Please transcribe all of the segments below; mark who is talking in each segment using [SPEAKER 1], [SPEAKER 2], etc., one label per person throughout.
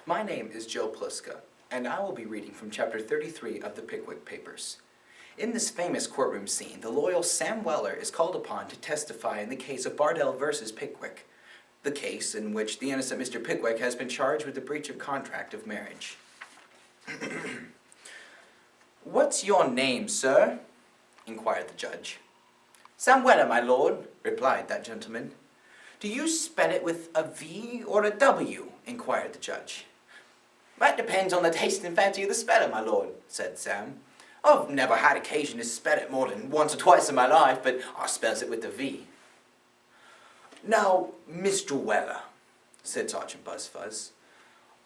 [SPEAKER 1] My name is Joe Pliska, and I will be reading from Chapter 33 of the Pickwick Papers. In this famous courtroom scene, the loyal Sam Weller is called upon to testify in the case of Bardell versus Pickwick, the case in which the innocent Mr. Pickwick has been charged with the breach of contract of marriage. "What's your name, sir?" inquired the judge. "Sam Weller, my lord," replied that gentleman. "Do you spell it with a V or a W?" inquired the judge. "That depends on the taste and fancy of the speller, my lord," said Sam. "I've never had occasion to spell it more than once or twice in my life, but I spells it with a V." "Now, Mr. Weller," said Sergeant Buzzfuzz,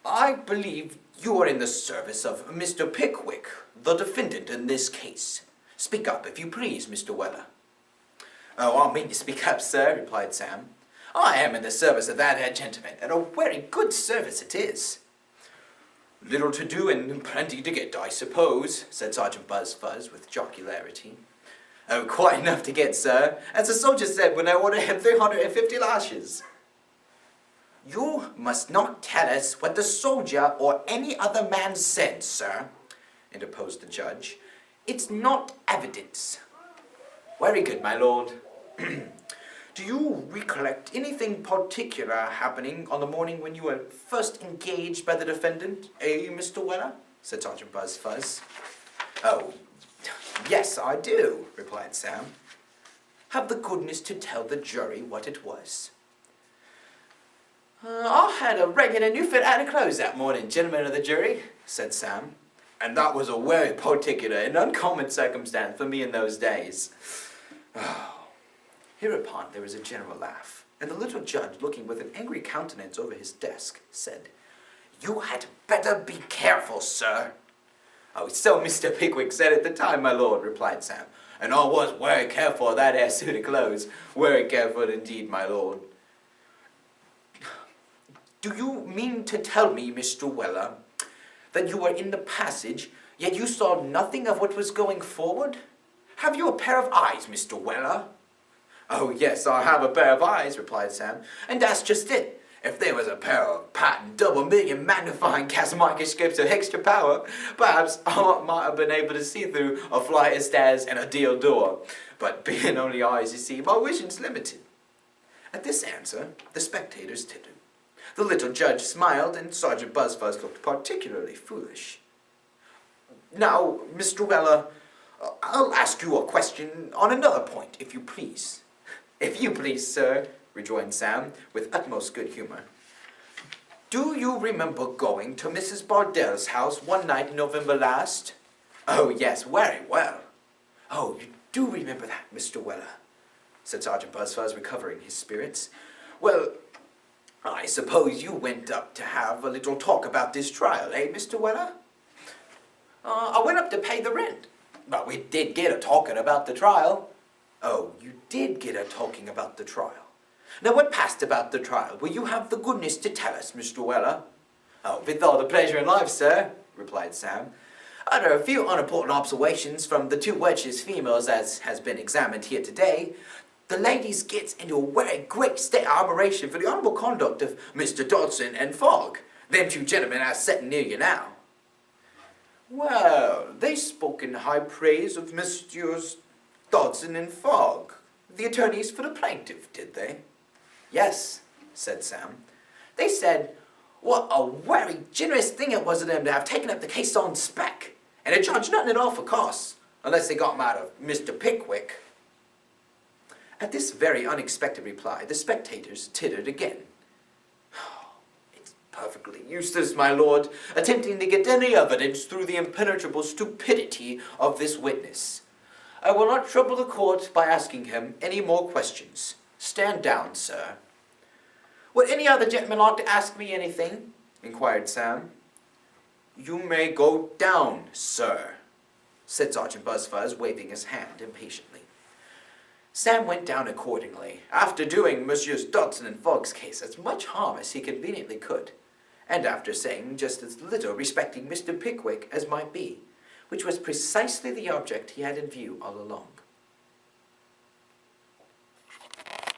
[SPEAKER 1] "I believe you are in the service of Mr. Pickwick, the defendant in this case. Speak up, if you please, Mr. Weller." "Oh, I mean to speak up, sir," replied Sam. "I am in the service of that here gentleman, and a very good service it is." "Little to do and plenty to get, I suppose," said Sergeant Buzzfuzz with jocularity. "Oh, quite enough to get, sir, as the soldier said when I ordered him 350 lashes." "You must not tell us what the soldier or any other man said, sir," interposed the judge. "It's not evidence." "Very good, my lord." "Do you recollect anything particular happening on the morning when you were first engaged by the defendant, Mr. Weller?" said Sergeant Buzzfuzz. "Oh, yes, I do," replied Sam. "Have the goodness to tell the jury what it was." "I had a regular new fit out of clothes that morning, gentlemen of the jury," said Sam. "And that was a very particular and uncommon circumstance for me in those days." Hereupon there was a general laugh, and the little judge, looking with an angry countenance over his desk, said, "You had better be careful, sir." "Oh, so Mr. Pickwick said at the time, my lord," replied Sam, "and I was very careful of that air suit of clothes. Very careful indeed, my lord." "Do you mean to tell me, Mr. Weller, that you were in the passage, yet you saw nothing of what was going forward? Have you a pair of eyes, Mr. Weller?" "Oh, yes, I have a pair of eyes," replied Sam, "and that's just it. If there was a pair of patent double-million magnifying gas microscopes of extra power, perhaps I might have been able to see through a flight of stairs and a deal door. But being only eyes, you see, my vision's limited." At this answer, the spectators tittered. The little judge smiled, and Sergeant Buzzfuzz looked particularly foolish. "Now, Mr. Weller, I'll ask you a question on another point, if you please." "If you please, sir," rejoined Sam, with utmost good humor. "Do you remember going to Mrs. Bardell's house one night in November last?" "Oh, yes, very well." "Oh, you do remember that, Mr. Weller?" said Sergeant Buzzfuzz, recovering his spirits. "Well, I suppose you went up to have a little talk about this trial, Mr. Weller?" "I went up to pay the rent, but we did get a talking about the trial." "Oh, you did get a talking about the trial. Now, what passed about the trial? Will you have the goodness to tell us, Mr. Weller?" "Oh, with all the pleasure in life, sir," replied Sam. "Under a few unimportant observations from the two wenches females as has been examined here today, the ladies gets into a very great state of admiration for the honourable conduct of Mr. Dodson and Fogg, them two gentlemen as setting near you now." "Well, they spoke in high praise of Messrs. Dodson and Fogg, the attorneys for the plaintiff, did they?" "Yes," said Sam. "They said what a very generous thing it was of them to have taken up the case on spec, and to charge nothing at all for costs, unless they got 'em out of Mr. Pickwick." At this very unexpected reply, the spectators tittered again. "It's perfectly useless, my lord, attempting to get any evidence through the impenetrable stupidity of this witness. I will not trouble the court by asking him any more questions. Stand down, sir." "Would any other gentleman like to ask me anything?" inquired Sam. "You may go down, sir," said Sergeant Buzzfuzz, waving his hand impatiently. Sam went down accordingly, after doing Messrs. Dodson and Fogg's case as much harm as he conveniently could, and after saying just as little respecting Mr. Pickwick as might be, which was precisely the object he had in view all along.